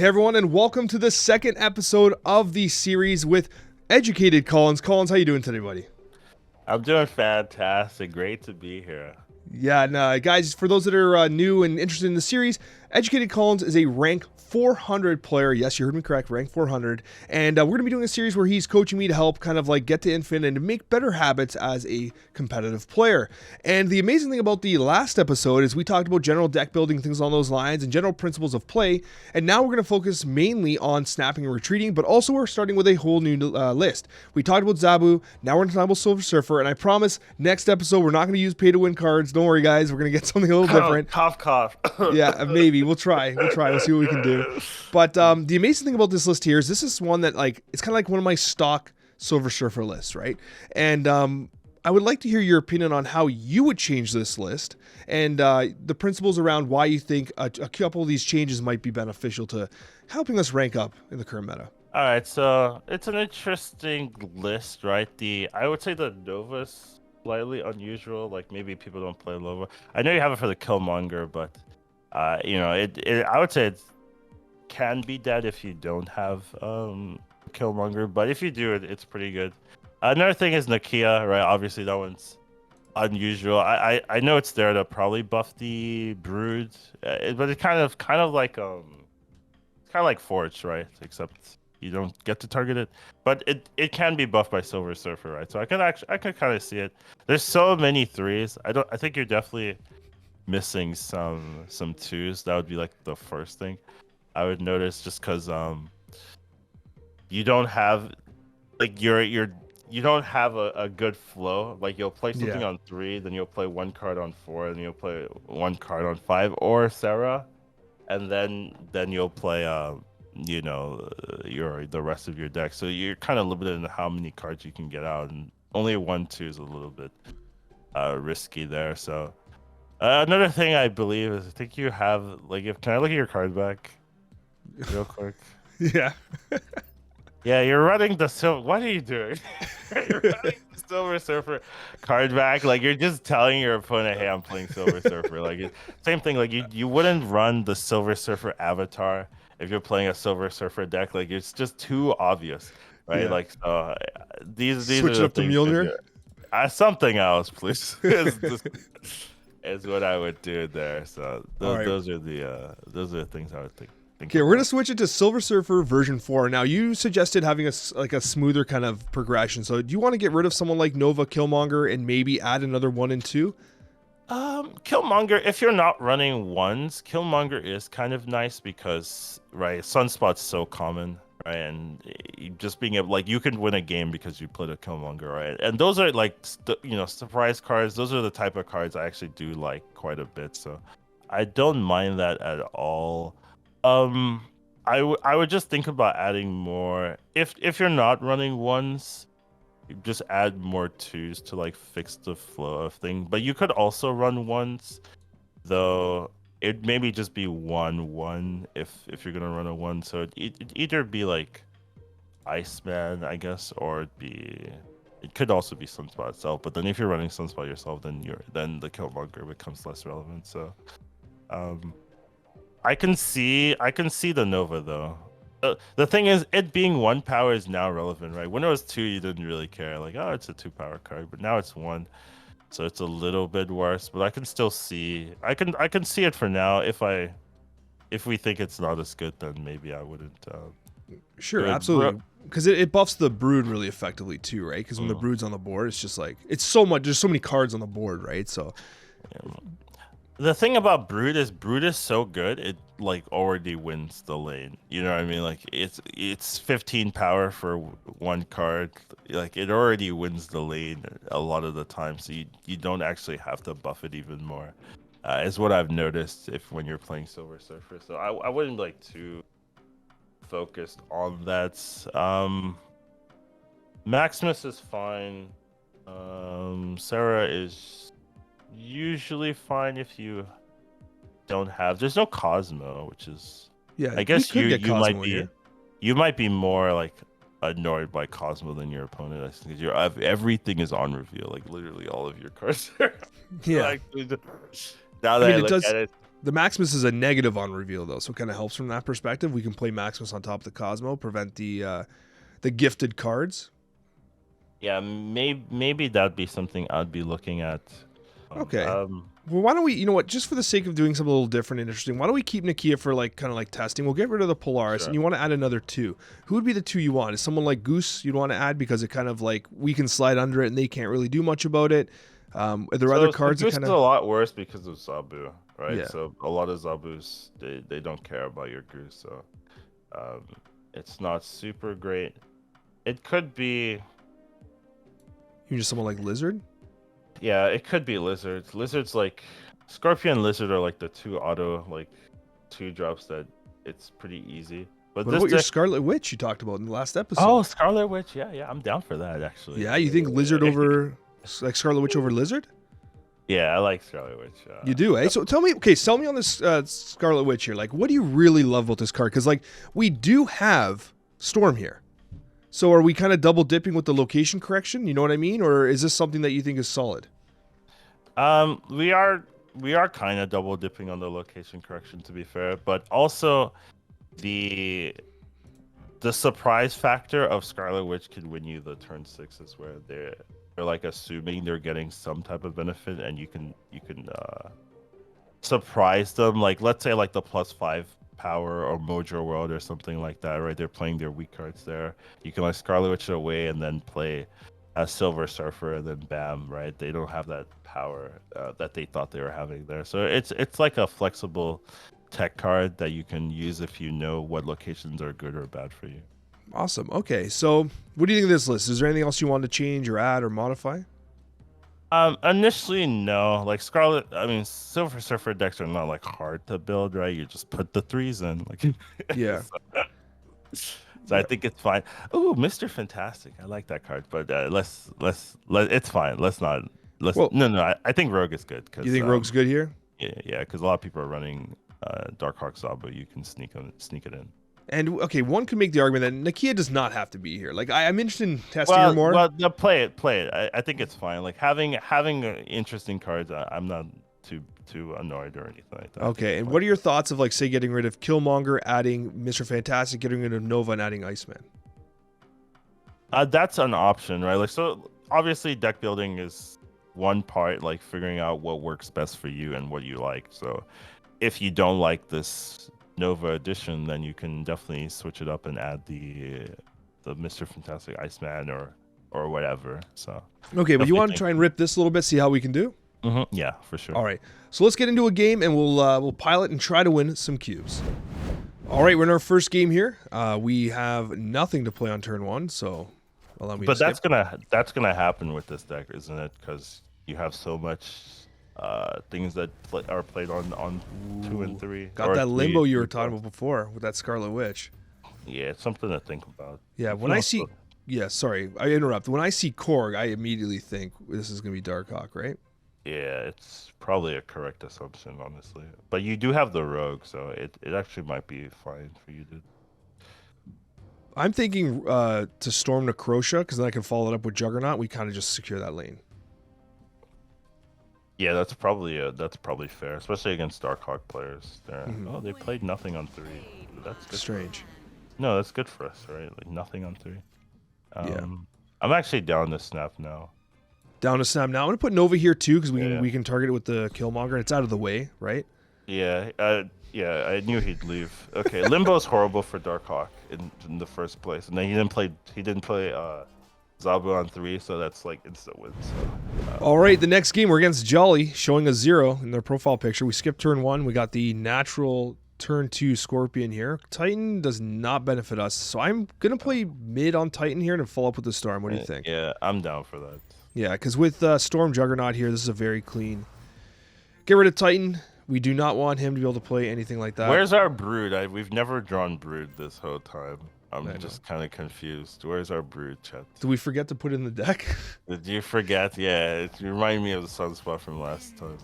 Hey everyone, and welcome to the second episode of the series with Educated Collins. Collins, how you doing today, buddy? I'm doing fantastic. Great to be here. Yeah, and guys, for those that are new and interested in the series, Educated Collins is a rank 400 player. Yes, you heard me correct, rank 400. And we're going to be doing a series where he's coaching me to help kind of like get to infinite and to make better habits as a competitive player. And the amazing thing about the last episode is we talked about general deck building, things along those lines, and general principles of play. And now we're going to focus mainly on snapping and retreating, but also we're starting with a whole new list. We talked about Zabu, now we're going to talk about Silver Surfer, and I promise next episode we're not going to use pay-to-win cards. Don't worry, guys. We're going to get something a little different. Cough, cough. Yeah, maybe. We'll try. We'll see what we can do. But the amazing thing about this list here is this is one that, like, it's kind of like one of my stock Silver Surfer lists, right? And I would like to hear your opinion on how you would change this list and the principles around why you think a couple of these changes might be beneficial to helping us rank up in the current meta. All right, so it's an interesting list, right? I would say the Nova's slightly unusual. Like maybe people don't play Nova. I know you have it for the Killmonger, but I would say it can be dead if you don't have Killmonger, but if you do it, it's pretty good. Another thing is Nakia, right? Obviously that one's unusual. I know it's there to probably buff the Brood, but it's kind of like Forge, right? Except you don't get to target it, but it can be buffed by Silver Surfer, right? So I could kind of see it. There's so many threes. I think you're definitely missing some twos. That would be like the first thing I would notice, just because you don't have like you don't have a good flow. Like you'll play something on 3, then you'll play one card on 4, and you'll play one card on 5 or Sarah, and then you'll play the rest of your deck. So you're kind of limited in how many cards you can get out, and only 1-2 is a little bit risky there. So another thing I believe is I think you have can I look at your card back real quick? Yeah. Yeah, you're running the silver. What are you doing? You're running the Silver Surfer card back. Like you're just telling your opponent, "Hey, I'm playing Silver Surfer." Same thing. Like you wouldn't run the Silver Surfer avatar if you're playing a Silver Surfer deck. Like it's just too obvious, right? Yeah. Like these Switch are it up to Mjolnir. Something else, please. is what I would do there. So those are the things I would think. Okay, we're gonna switch it to Silver Surfer version 4. Now, you suggested having a smoother kind of progression. So, do you want to get rid of someone like Nova, Killmonger, and maybe add another 1 and 2? Killmonger, if you're not running ones, Killmonger is kind of nice because Sunspot's so common, right? And just being able, you can win a game because you played a Killmonger, right? And those are surprise cards. Those are the type of cards I actually do like quite a bit. So, I don't mind that at all. I would just think about adding more. If you're not running ones, you just add more 2s to fix the flow of things. But you could also run ones, though it maybe just be 1/1 if you're gonna run a 1. So it'd either be like Iceman, I guess, or it could also be Sunspot itself. But then if you're running Sunspot yourself, then the Killmonger becomes less relevant. So I can see the Nova though. The thing is, it being 1 power is now relevant, right? When it was 2, you didn't really care, it's a 2 power card, but now it's 1, so it's a little bit worse. But I can still see, I can see it for now. If we think it's not as good, then maybe I wouldn't. Sure, absolutely, because it buffs the Brood really effectively too, right? Because when the Brood's on the board, it's just it's so much. There's so many cards on the board, right? So. Yeah. The thing about Brood is so good, it already wins the lane. You know what I mean? It's 15 power for 1 card. It already wins the lane a lot of the time, so you don't actually have to buff it even more. Is what I've noticed when you're playing Silver Surfer. So I wouldn't too focused on that. Maximus is fine. Sarah is usually fine if you don't have. There's no Cosmo, which is I guess you might be more annoyed by Cosmo than your opponent. I think everything is on reveal, literally all of your cards. Yeah. Now that I look at it, The Maximus is a negative on reveal, though, so it kind of helps from that perspective. We can play Maximus on top of the Cosmo, prevent the gifted cards. Yeah, maybe that'd be something I'd be looking at. Okay. Well, why don't we, you know what, just for the sake of doing something a little different and interesting, why don't we keep Nakia for like kind of like testing? We'll get rid of the Polaris, and you want to add another 2. Who would be the 2 you want? Is someone like Goose you'd want to add because it kind of like we can slide under it and they can't really do much about it? Are there other cards Goose that kind is of... a lot worse because of Zabu, right? Yeah. So a lot of Zabus, they don't care about your Goose, so it's not super great. It could be... You just someone like Lizard? Yeah, it could be Lizard. Lizard's like... Scorpion and Lizard are like the 2 auto, like 2 drops that it's pretty easy. But what about your Scarlet Witch you talked about in the last episode? Oh, Scarlet Witch. Yeah, I'm down for that, actually. Yeah, you think Lizard over... like Scarlet Witch over Lizard? Yeah, I like Scarlet Witch. You do, eh? So tell me on this Scarlet Witch here. Like, what do you really love about this card? Because, like, we do have Storm here. So are we kind of double dipping with the location correction? You know what I mean? Or is this something that you think is solid? We are kind of double dipping on the location correction, to be fair, but also the surprise factor of Scarlet Witch could win you the turn 6s where they're like assuming they're getting some type of benefit, and you can surprise them. Like, let's say like the +5 power or Mojo World or something like that, right? They're playing their weak cards there. You can like Scarlet Witch away and then play a Silver Surfer, and then bam, right? They don't have that power that they thought they were having there. So it's like a flexible tech card that you can use if you know what locations are good or bad for you. Awesome. Okay, so what do you think of this list? Is there anything else you want to change or add or modify? Initially, no. Like Silver Surfer decks are not like hard to build, right? You just put the 3s in, like yeah. So I think it's fine. Oh, Mr. Fantastic, I like that card, but let's it's fine. I think Rogue is good. You think Rogue's good here? Yeah, because a lot of people are running Darkhawk Zabu. You can sneak it in. And okay, one could make the argument that Nakia does not have to be here. Like I'm interested in testing her more. Well, play it. I think it's fine. Like having interesting cards, I'm not too annoyed or anything like that. Okay, and what are your thoughts of like say getting rid of Killmonger, adding Mr. Fantastic, getting rid of Nova, and adding Iceman? That's an option, right? Like, so obviously deck building is one part, like figuring out what works best for you and what you like. So if you don't like this Nova edition, then you can definitely switch it up and add the Mr. Fantastic Iceman or whatever. So okay, but you want to try and rip this a little bit, see how we can do? Mm-hmm. Yeah, for sure. All right, so let's get into a game and we'll pilot and try to win some cubes. All right, we're in our first game here. We have nothing to play on turn 1, so allow me. But that's gonna happen with this deck, isn't it? Because you have so much things that are played on 2 and 3. Got that limbo you were talking about before with that Scarlet Witch. Yeah, it's something to think about. Yeah, when I see, sorry, I interrupt. When I see Korg, I immediately think this is gonna be Darkhawk, right? Yeah, it's probably a correct assumption, honestly. But you do have the Rogue, so it actually might be fine for you to. I'm thinking to storm the Coccia, because then I can follow it up with Juggernaut. We kind of just secure that lane. Yeah, that's probably fair, especially against Darkhawk players. Mm-hmm. Oh, they played nothing on 3. That's good. Strange. No, that's good for us, right? Like nothing on 3. Yeah. I'm actually down to snap now. Down to snap now. I'm gonna put Nova here too, because we can target it with the Killmonger. It's out of the way, right? Yeah. I knew he'd leave. Okay, Limbo's horrible for Darkhawk in the first place, and then he didn't play Zabu on 3, so that's like instant win. So, all right, the next game we're against Jolly, showing a 0 in their profile picture. We skipped turn 1. We got the natural turn 2 Scorpion here. Titan does not benefit us, so I'm gonna play mid on Titan here and follow up with the Storm. What do you think? Yeah, I'm down for that. Yeah, because with Storm Juggernaut here, this is a very clean. Get rid of Titan. We do not want him to be able to play anything like that. Where's our Brood? We've never drawn Brood this whole time. I'm just kind of confused. Where's our Brood, chat? Did we forget to put it in the deck? Did you forget? Yeah, it reminded me of the Sunspot from last time.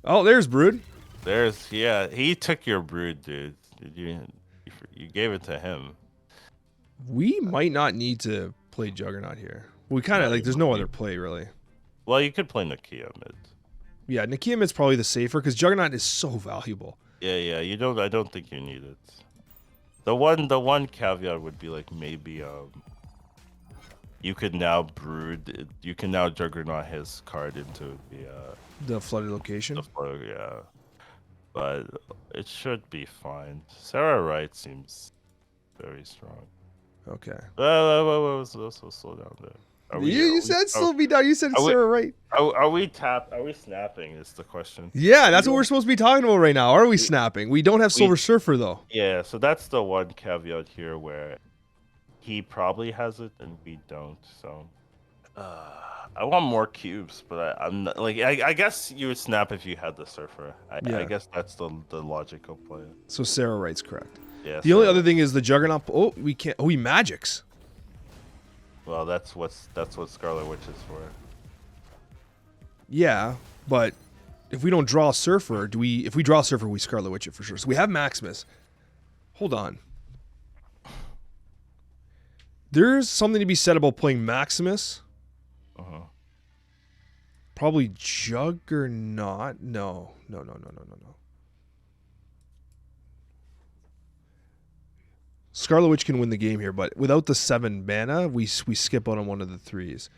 Oh, there's Brood. He took your Brood, dude. You gave it to him. We might not need to play Juggernaut here. We kind of there's no other play really. Well, you could play Nakia mid. Yeah, Nakia Mid's probably the safer because Juggernaut is so valuable. Yeah. You don't. I don't think you need it. The one caveat would be like maybe you could now brood. You can now Juggernaut his card into The flooded location. the flood, yeah. But it should be fine. Sarah Wright seems very strong. Okay. So slow down there. You said slow me down. You said Sarah Wright. Are we snapping? Is the question. Yeah, that's what we're supposed to be talking about right now. Are we snapping? We don't have Silver Surfer though. Yeah, so that's the one caveat here where he probably has it and we don't. So I want more cubes, but I'm not, like I guess you would snap if you had the Surfer. I guess that's the logical play. So Sarah Wright's correct. Yeah. The only other thing is the Juggernaut. Oh, we can't. Oh, he magics. Well, that's what Scarlet Witch is for. Yeah, but if we don't draw a Surfer, if we draw a Surfer, we Scarlet Witch it for sure. So we have Maximus. Hold on. There's something to be said about playing Maximus. Probably Juggernaut. No. Scarlet Witch can win the game here, but without the 7 mana, we skip out on one of the 3s.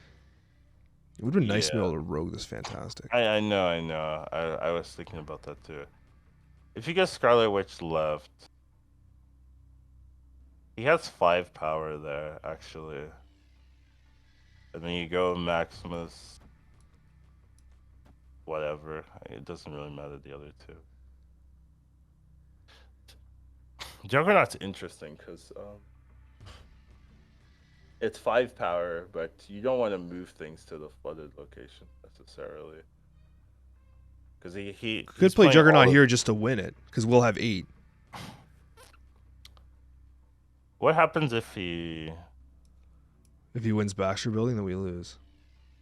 It would have been nice to be able to rogue this fantastic. I know. I was thinking about that too. If you get Scarlet Witch left, he has 5 power there, actually. And then you go Maximus, whatever. It doesn't really matter the other two. Juggernaut's interesting because it's 5 power, but you don't want to move things to the flooded location necessarily. Because he could play Juggernaut here just to win it, because we'll have 8. What happens if he wins Baxter Building, then we lose.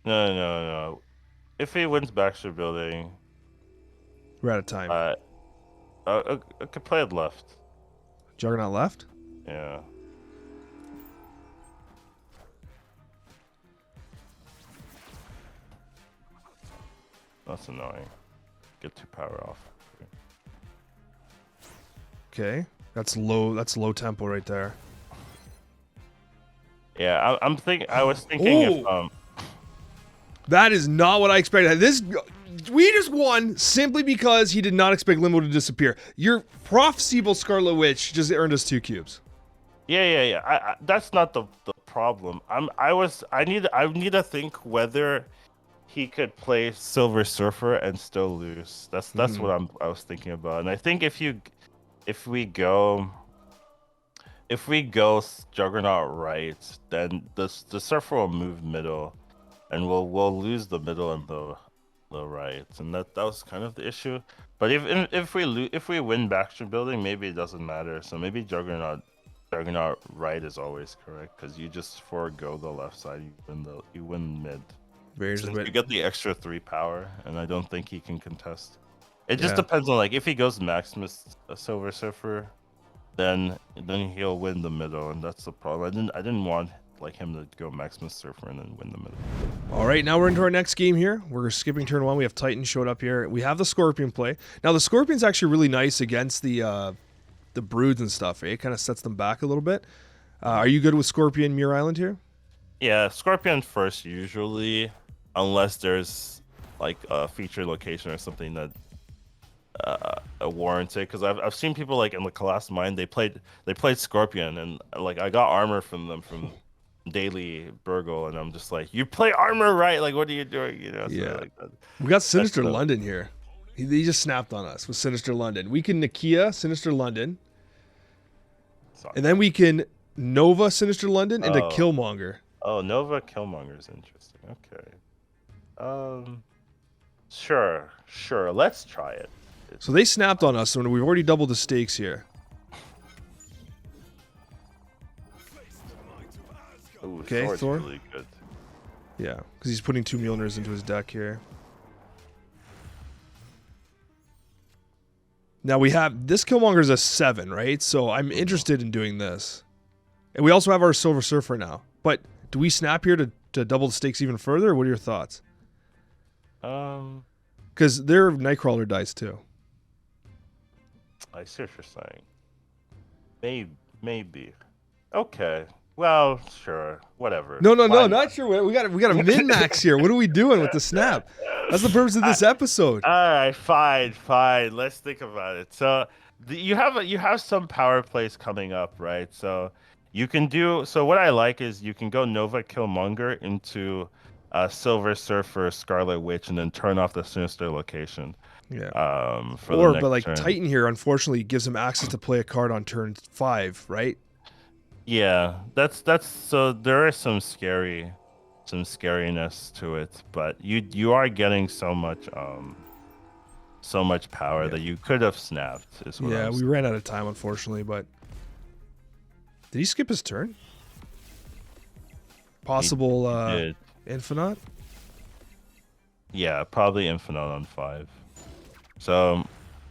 No. If he wins Baxter Building, we're out of time. I could play it left. Juggernaut left? Yeah. That's annoying. Get 2 power off. Okay. That's low tempo right there. Yeah, I was thinking if that is not what I expected. We just won simply because he did not expect Limbo to disappear. Your Prophecyable Scarlet Witch just earned us 2 cubes. Yeah. That's not the problem. I need to think whether he could play Silver Surfer and still lose. That's what I was thinking about. And I think if we go Juggernaut right, then the Surfer will move middle, and we'll lose the middle and the right, and that was kind of the issue. But if we win Baxter Building, maybe it doesn't matter. So maybe Juggernaut right is always correct because you just forego the left side, you win mid. Since you get the extra 3 power, and I don't think he can contest. It just depends on like if he goes Maximus Silver Surfer, then he'll win the middle, and that's the problem. I didn't want like him to go Maximus Surfer and then win the middle. All right, now we're into our next game here. We're skipping turn 1. We have Titan showed up here. We have the Scorpion play. Now the Scorpion's actually really nice against the broods and stuff. It kind of sets them back a little bit. Are you good with Scorpion Muir Island here? Yeah, Scorpion first usually, unless there's like a feature location or something that warrants it. Because I've seen people like in the Colossus Mine, they played Scorpion, and like I got armor from them from Daily Burgle, and I'm just like, you play armor right? Like, what are you doing? You know? Yeah. So, like, We got Sinister London here. He just snapped on us with Sinister London. We can Nakia Sinister London, and then we can Nova Sinister London into Killmonger. Oh, Nova Killmonger is interesting. Okay. Sure. Let's try it. So they snapped on us, and we've already doubled the stakes here. Ooh, Okay, Thor's Thor. really good. Yeah, because he's putting 2 Mjolnirs into his deck here. Now we have this Killmonger's a 7, right? So I'm interested in doing this. And we also have our Silver Surfer now. But do we snap here to double the stakes even further? Or what are your thoughts? Because Because their Nightcrawler dies too. I see what you're saying. Maybe. Okay. Well, sure. Whatever. No, Why not sure. We got a min max here. What are we doing with the snap? That's the purpose of this episode. All right, fine. Let's think about it. So you have some power plays coming up, right? So you can do. So what I like is you can go Nova Killmonger into Silver Surfer, Scarlet Witch, and then turn off the Sinister Location. Yeah. For the next but like turn. Titan here, unfortunately, gives him access to play a card on turn 5, right? Yeah, that's so there is some scariness to it, but you are getting so much power that you could have snapped. Is what Yeah, we ran out of time, unfortunately, but did he skip his turn? Possible did. Infinite? Yeah, probably Infinite on 5. So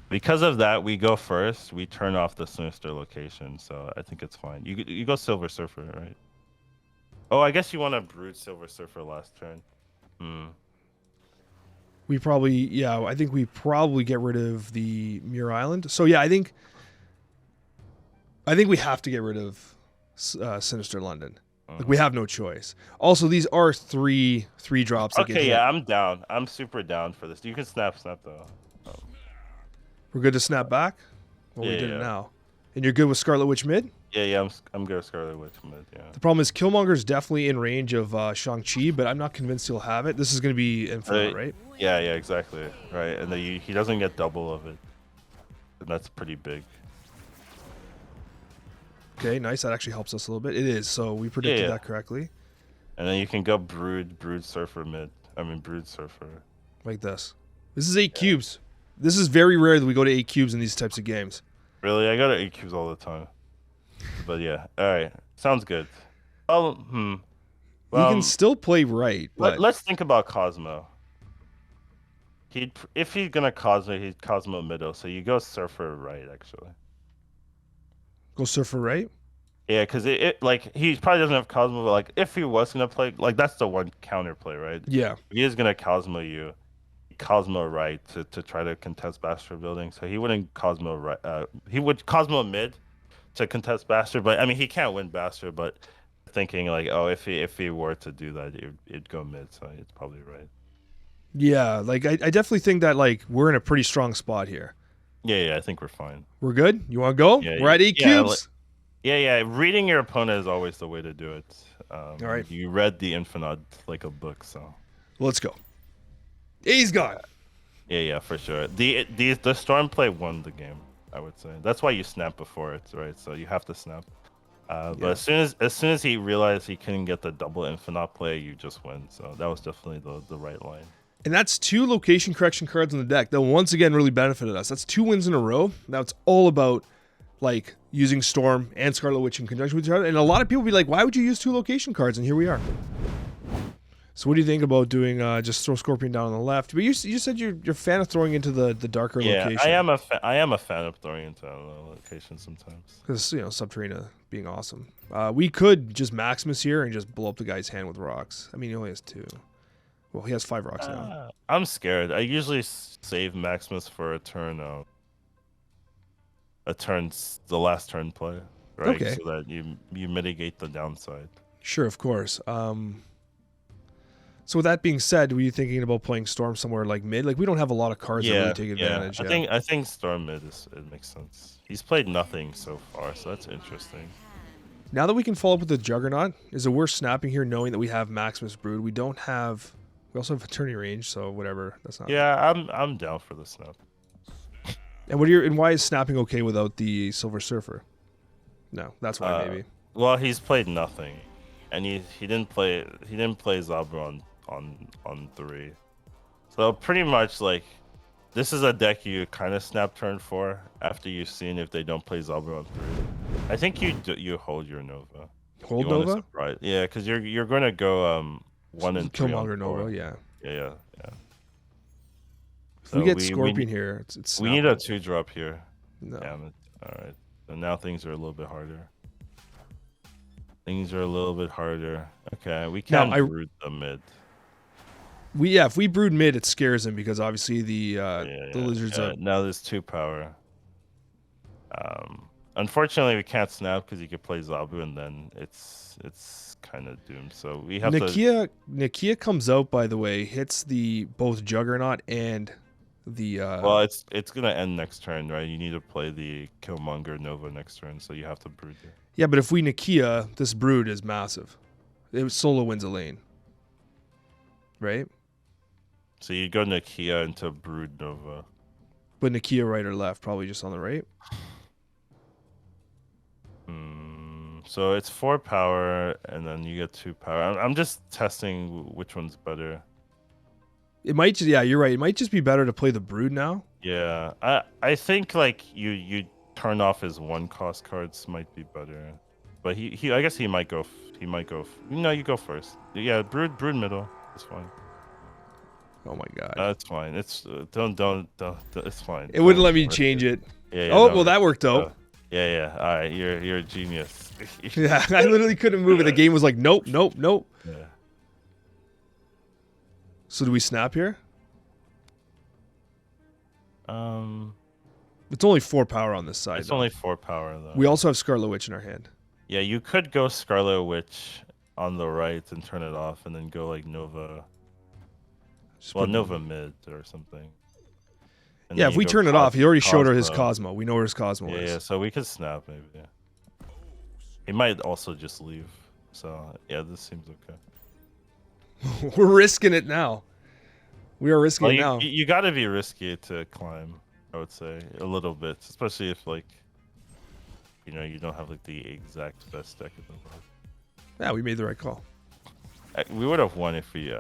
because of that, we go first. We turn off the Sinister Location, so I think it's fine. You go Silver Surfer, right? Oh, I guess you want to Brood Silver Surfer last turn. We probably, I think we probably get rid of the Muir Island. So yeah, I think we have to get rid of Sinister London. Like we have no choice. Also, these are three drops. That Okay, yeah, I'm down. I'm super down for this. You can snap though. We're good to snap back. Well, we did it now. And you're good with Scarlet Witch mid? Yeah, I'm good with Scarlet Witch mid. Yeah. The problem is Killmonger's definitely in range of Shang-Chi, but I'm not convinced he'll have it. This is going to be Infinite, right? Yeah, exactly. Right, and he doesn't get double of it. And that's pretty big. Okay, nice. That actually helps us a little bit. It is, so we predicted that correctly. And then you can go Brood Surfer mid. Brood Surfer. Like this. This is 8 cubes. This is very rare that we go to 8 cubes in these types of games. Really? I go to 8 cubes all the time. But yeah, all right. Sounds good. Well, he can still play right, but... Let's think about Cosmo. If he's going to Cosmo, he'd Cosmo middle, so you go Surfer right, actually. Go Surfer right? Yeah, because he probably doesn't have Cosmo, but like if he was gonna play, like that's the one counter play, right? Yeah. If he is gonna Cosmo you, Cosmo right to try to contest Bastard building. So he wouldn't Cosmo right. He would Cosmo mid to contest Bastard, but I mean he can't win Bastard. But thinking like, oh, if he were to do that, it'd go mid. So it's probably right. Yeah, like I definitely think that like we're in a pretty strong spot here. Yeah, I think we're fine. We're good? You want to go? Yeah, we're at 8 cubes. Yeah. Reading your opponent is always the way to do it. All right. You read the Infinite like a book, so. Let's go. He's gone. Yeah, for sure. The Stormplay won the game, I would say. That's why you snap before it, right? So you have to snap. But as soon as he realized he couldn't get the double Infinite play, you just win. So that was definitely the right line. And that's 2 location correction cards on the deck that once again really benefited us. That's 2 wins in a row. Now it's all about like using Storm and Scarlet Witch in conjunction with each other. And a lot of people be like, why would you use 2 location cards? And here we are. So what do you think about doing just throw Scorpion down on the left? But you said you're a fan of throwing into the darker location. I am a fan of throwing into location sometimes. Because Subterranean being awesome. We could just Maximus here and just blow up the guy's hand with rocks. I mean, he only has 2. Well, he has 5 rocks now. I'm scared. I usually save Maximus for a turn. The last turn play, right? Okay. So that you mitigate the downside. Sure, of course. So with that being said, were you thinking about playing Storm somewhere like mid? Like we don't have a lot of cards that really take advantage. I think Storm mid it makes sense. He's played nothing so far, so that's interesting. Now that we can follow up with the Juggernaut, is it worth snapping here knowing that we have Maximus Brood? We also have Attorney range, so whatever. That's not. Yeah, I'm down for the snap. And why is snapping okay without the Silver Surfer? No, that's why maybe. Well, he's played nothing, and he didn't play Zabra on 3, so pretty much like this is a deck you kind of snap turn 4 after you've seen if they don't play Zabra on 3. I think you hold your Nova. Hold Nova? Right? Yeah, because you're gonna go 1 and 3 Killmonger Nova, yeah. If we get Scorpion here, it's we need a 2-drop here. No. Damn it. All right. So now things are a little bit harder. Okay, we can't root the mid. if we brood mid, it scares him because obviously the lizards are. Now there's 2 power. Unfortunately, we can't snap because you could play Zabu, and then it's kind of doomed. So we have to. Nakia comes out, by the way, hits the both Juggernaut and the. Well, it's gonna end next turn, right? You need to play the Killmonger Nova next turn, so you have to brood it. Yeah, but if we Nakia, this brood is massive. It solo wins a lane, right? So you go Nakia into brood Nova. But Nakia right or left? Probably just on the right. So it's 4 power, and then you get 2 power. I'm just testing which one's better. It might just, yeah, you're right. It might just be better to play the brood now. Yeah, I think like you turn off his 1-cost cards might be better, but he I guess he might go. No, you go first. Yeah, brood middle. It's fine. Oh my god. That's fine. It's don't. It's fine. It wouldn't let me change it. Yeah, oh well, that worked out. Yeah. All right, you're a genius. Yeah, I literally couldn't move it. The game was like, nope. Yeah. So do we snap here? It's only 4 power on this side. It's only 4 power though. We also have Scarlet Witch in our hand. Yeah, you could go Scarlet Witch on the right and turn it off, and then go like Nova. Nova mid or something. And yeah, if we turn it off, he already showed her his Cosmo. We know where his Cosmo is. Yeah, so we could snap maybe. Yeah. He might also just leave. So yeah, this seems okay. We're risking it now. We are risking it now. You got to be risky to climb, I would say, a little bit, especially if like, you don't have like the exact best deck in the world. Yeah, we made the right call. We would have won if we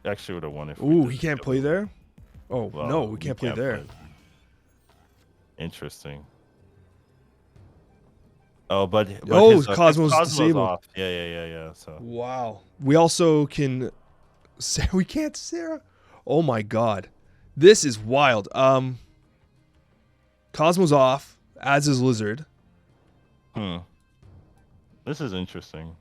actually would have won if. Ooh, he can't play there. Oh well, no, we can't play there. Interesting. Oh, but Cosmo's disabled. Off. Yeah. So. Wow. We also can. We can't Sarah. Oh my god, this is wild. Cosmo's off, as is Lizard. This is interesting.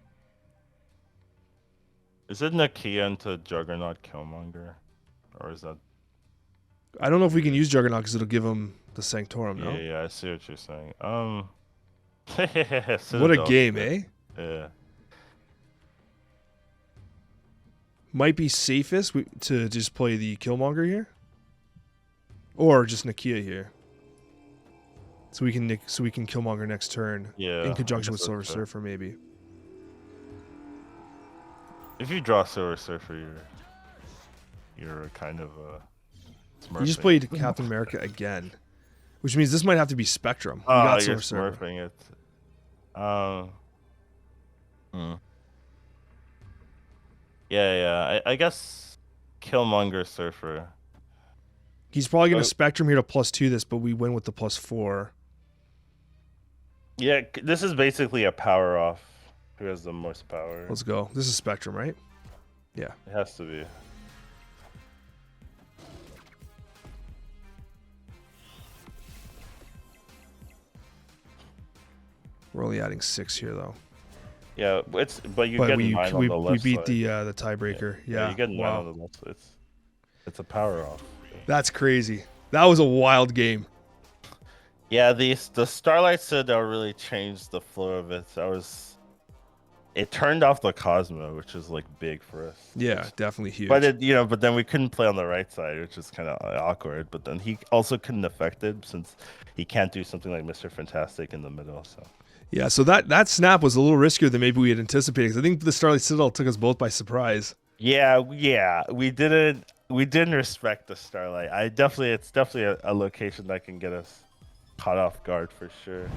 Is it Nakia into Juggernaut Killmonger, or is that? I don't know if we can use Juggernaut because it'll give him the Sanctorum. No. Yeah, I see what you're saying. What a game, eh? Yeah. Might be safest to just play the Killmonger here, or just Nakia here, so we can Killmonger next turn. Yeah. In conjunction with Silver Surfer, maybe. If you draw Silver Surfer, you're kind of smurfing. You just played Captain America again, which means this might have to be Spectrum. Oh, got you're smurfing it. Yeah. I guess Killmonger Surfer. He's probably going to Spectrum here to +2 this, but we win with the +4. Yeah, this is basically a power off. Who has the most power? Let's go. This is Spectrum, right? Yeah. It has to be. We're only adding 6 here, though. Yeah, but you get 9 on the left we beat side. the tiebreaker. Yeah. You get 9 on the left side. It's a power off. That's crazy. That was a wild game. Yeah, the Starlight Citadel really changed the flow of it. It turned off the Cosmo, which is like big for us. Yeah, definitely huge. But but then we couldn't play on the right side, which is kind of awkward. But then he also couldn't affect it since he can't do something like Mr. Fantastic in the middle. So yeah, so that snap was a little riskier than maybe we had anticipated. 'Cause I think the Starlight Citadel took us both by surprise. Yeah, we didn't respect the Starlight. It's definitely a location that can get us caught off guard for sure.